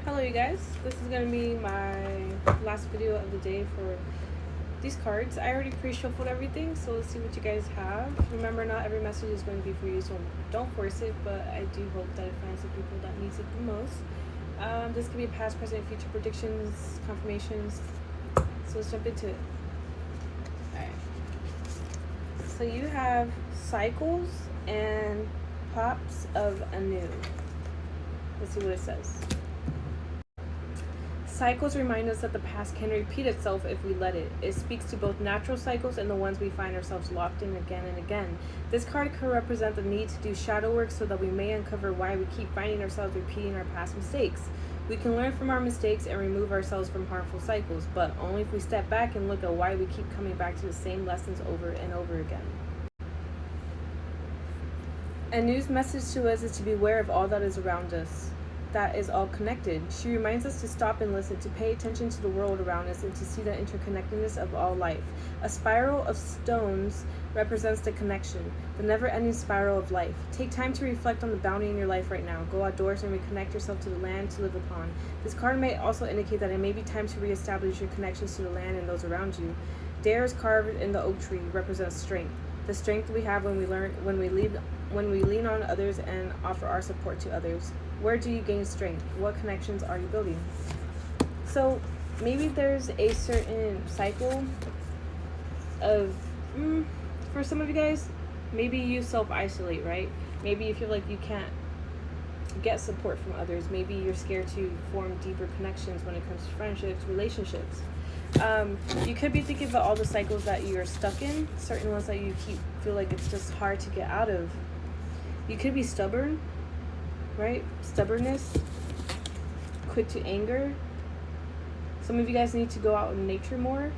Hello you guys, this is going to be my last video of the day for these cards. I already pre-shuffled everything, so let's see what you guys have. Remember, not every message is going to be for you, so don't force it, but I do hope that it finds the people that needs it the most. This could be past, present, future predictions, confirmations, so let's jump into it. Alright, so you have cycles and pops of anew. Let's see what it says. Cycles remind us that the past can repeat itself if we let it. It speaks to both natural cycles and the ones we find ourselves locked in again and again. This card could represent the need to do shadow work so that we may uncover why we keep finding ourselves repeating our past mistakes. We can learn from our mistakes and remove ourselves from harmful cycles, but only if we step back and look at why we keep coming back to the same lessons over and over again. Anew's message to us is to beware of all that is around us. That is all connected. She reminds us to stop and listen, to pay attention to the world around us, and to see the interconnectedness of all life. A spiral of stones represents the connection, the never-ending spiral of life. Take time to reflect on the bounty in your life right now. Go outdoors and reconnect yourself to the land to live upon. This card may also indicate that it may be time to reestablish your connections to the land and those around you. Dares carved in the oak tree represents strength. The strength we have when we lean on others and offer our support to others. Where do you gain strength? What connections are you building? So maybe there's a certain cycle of, for some of you guys, maybe you self-isolate, right? Maybe you feel like you can't get support from others. Maybe you're scared to form deeper connections when it comes to friendships, relationships. You could be thinking about all the cycles that you're stuck in, certain ones that you feel like it's just hard to get out of. You could be stubborn, right? Stubbornness, quick to anger. Some of you guys need to go out in nature more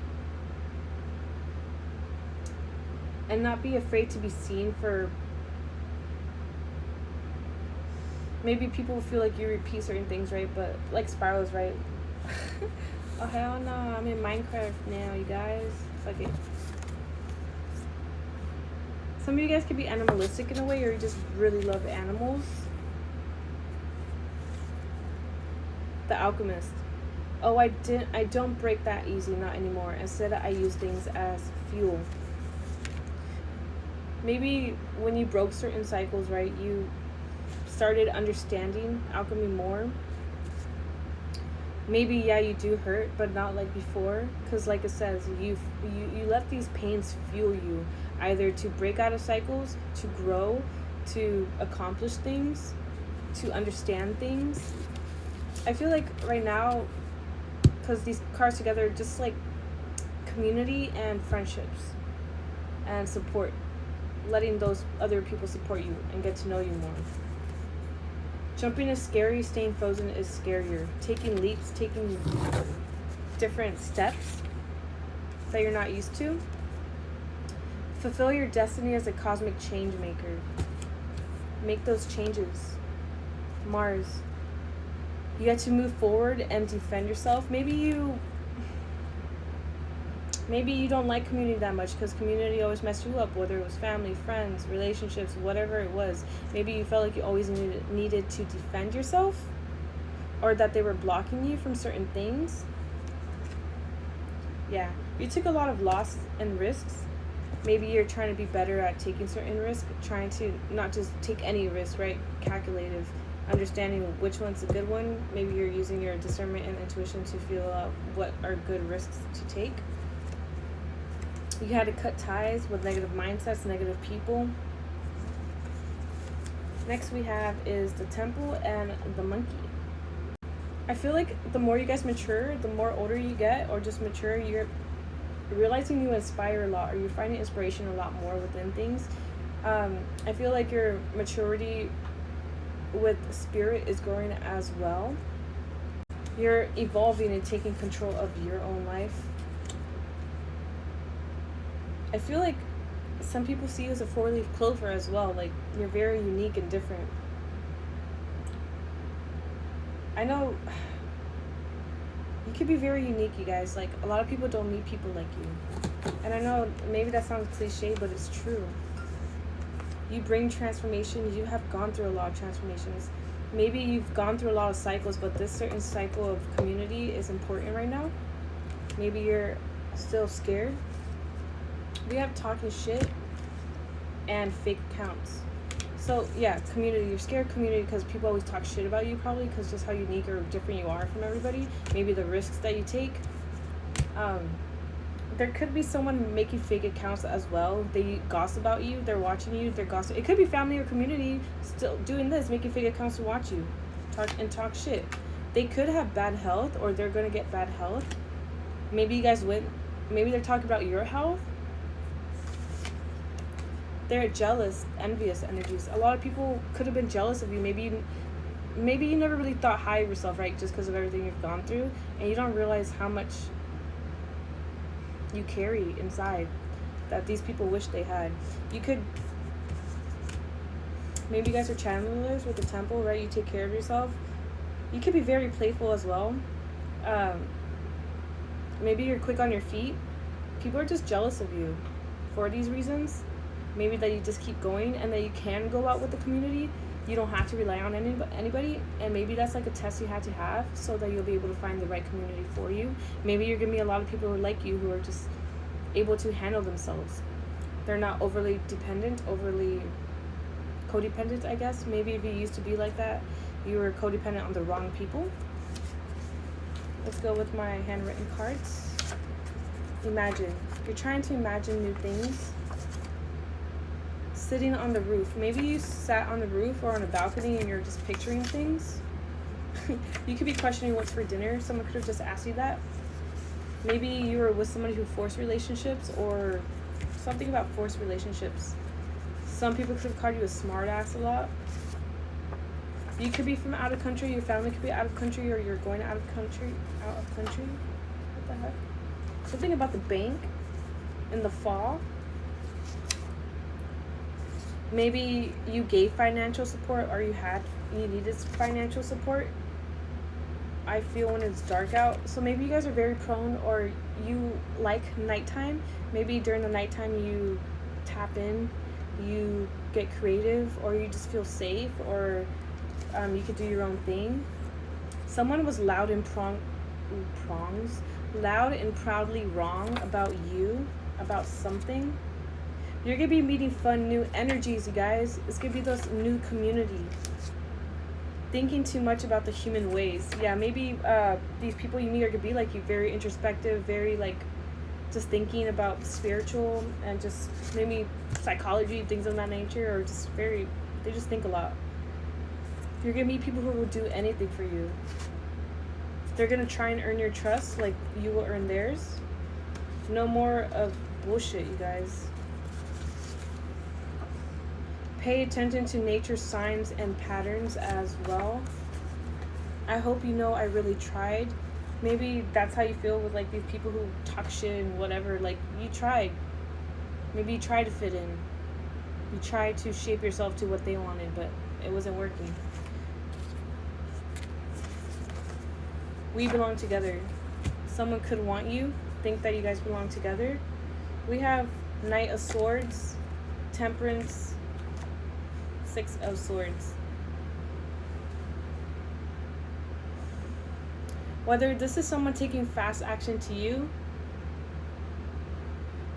and not be afraid to be seen for. Maybe people feel like you repeat certain things, right? But like spirals, right? Oh hell no, I'm in Minecraft now, you guys. Fuck it. Some of you guys could be animalistic in a way, or you just really love animals. The Alchemist. Oh, I don't break that easy, not anymore. Instead, I use things as fuel. Maybe when you broke certain cycles, right, you started understanding alchemy more. Maybe, yeah, you do hurt, but not like before. Because like it says, you let these pains fuel you, either to break out of cycles, to grow, to accomplish things, to understand things. I feel like right now, because these cards together, just like community and friendships and support, letting those other people support you and get to know you more. Jumping is scary, staying frozen is scarier. Taking leaps, taking different steps that you're not used to. Fulfill your destiny as a cosmic change maker. Make those changes. Mars. You get to move forward and defend yourself. Maybe you don't like community that much because community always messed you up, whether it was family, friends, relationships, whatever it was. Maybe you felt like you always needed to defend yourself, or that they were blocking you from certain things. Yeah, you took a lot of loss and risks. Maybe you're trying to be better at taking certain risks, trying to not just take any risk, right? Calculative, understanding which one's a good one. Maybe you're using your discernment and intuition to feel out what are good risks to take. You had to cut ties with negative mindsets, negative people. Next we have is the Temple and the Monkey. I feel like the more you guys mature, the more older you get, or just mature, you're realizing you inspire a lot, or you're finding inspiration a lot more within things. I feel like your maturity with spirit is growing as well. You're evolving and taking control of your own life. I feel like some people see you as a four-leaf clover as well. Like, you're very unique and different. I know you could be very unique, you guys. Like, a lot of people don't meet people like you. And I know maybe that sounds cliche, but it's true. You bring transformation. You have gone through a lot of transformations. Maybe you've gone through a lot of cycles, but this certain cycle of community is important right now. Maybe you're still scared. We have talking shit and fake accounts. So yeah, community. You're scared community because people always talk shit about you, probably because just how unique or different you are from everybody. Maybe the risks that you take. There could be someone making fake accounts as well. They gossip about you. They're watching you. They're gossip. It could be family or community still doing this, making fake accounts to watch you, talk shit. They could have bad health, or they're gonna get bad health. Maybe you guys went. Maybe they're talking about your health. They're jealous, envious energies. A lot of people could have been jealous of you. Maybe you never really thought high of yourself, right? Just because of everything you've gone through, and you don't realize how much you carry inside that these people wish they had. You could, maybe you guys are channelers with the temple, right? You take care of yourself. You could be very playful as well. Maybe you're quick on your feet. People are just jealous of you for these reasons. Maybe that you just keep going and that you can go out with the community. You don't have to rely on anybody, and maybe that's like a test you had to have so that you'll be able to find the right community for you. Maybe you're gonna meet a lot of people who are like you, who are just able to handle themselves. They're not overly dependent, overly codependent, I guess. Maybe if you used to be like that, you were codependent on the wrong people. Let's go with my handwritten cards. Imagine. You're trying to imagine new things. Sitting on the roof. Maybe you sat on the roof or on a balcony and you're just picturing things. You could be questioning what's for dinner. Someone could have just asked you that. Maybe you were with somebody who forced relationships, or something about forced relationships. Some people could have called you a smart ass a lot. You could be from out of country. Your family could be out of country, or you're going out of country. What the heck? Something about the bank in the fall. Maybe you gave financial support, or you needed financial support. I feel when it's dark out. So maybe you guys are very prone, or you like nighttime. Maybe during the nighttime you tap in, you get creative, or you just feel safe, or you could do your own thing. Someone was loud and proudly wrong about you, about something. You're gonna be meeting fun new energies, you guys. It's gonna be those new community. Thinking too much about the human ways. Yeah, maybe these people you meet are gonna be like you, very introspective, very like just thinking about spiritual and just maybe psychology, things of that nature, or just they just think a lot. You're gonna meet people who will do anything for you. They're gonna try and earn your trust like you will earn theirs. No more of bullshit, you guys. Pay attention to nature's signs and patterns as well. I hope you know I really tried. Maybe that's how you feel with like these people who talk shit and whatever. Like, you tried. Maybe you tried to fit in. You tried to shape yourself to what they wanted, but it wasn't working. We belong together. Someone could want you, think that you guys belong together. We have Knight of Swords, Temperance, Six of Swords. Whether this is someone taking fast action to you,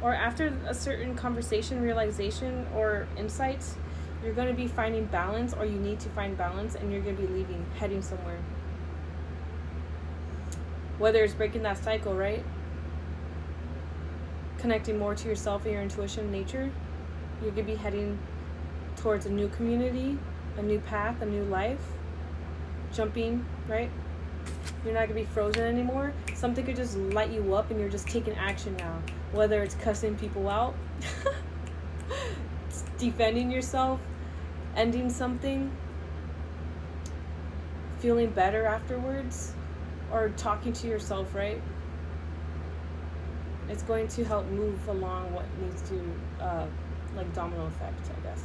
or after a certain conversation, realization, or insights, you're going to be finding balance, or you need to find balance, and you're going to be leaving, heading somewhere. Whether it's breaking that cycle, right? Connecting more to yourself and your intuition, nature, you're going to be heading towards a new community, a new path, a new life. Jumping, right? You're not gonna be frozen anymore. Something could just light you up and you're just taking action now. Whether it's cussing people out, defending yourself, ending something, feeling better afterwards, or talking to yourself, right? It's going to help move along what needs to, like domino effect, I guess.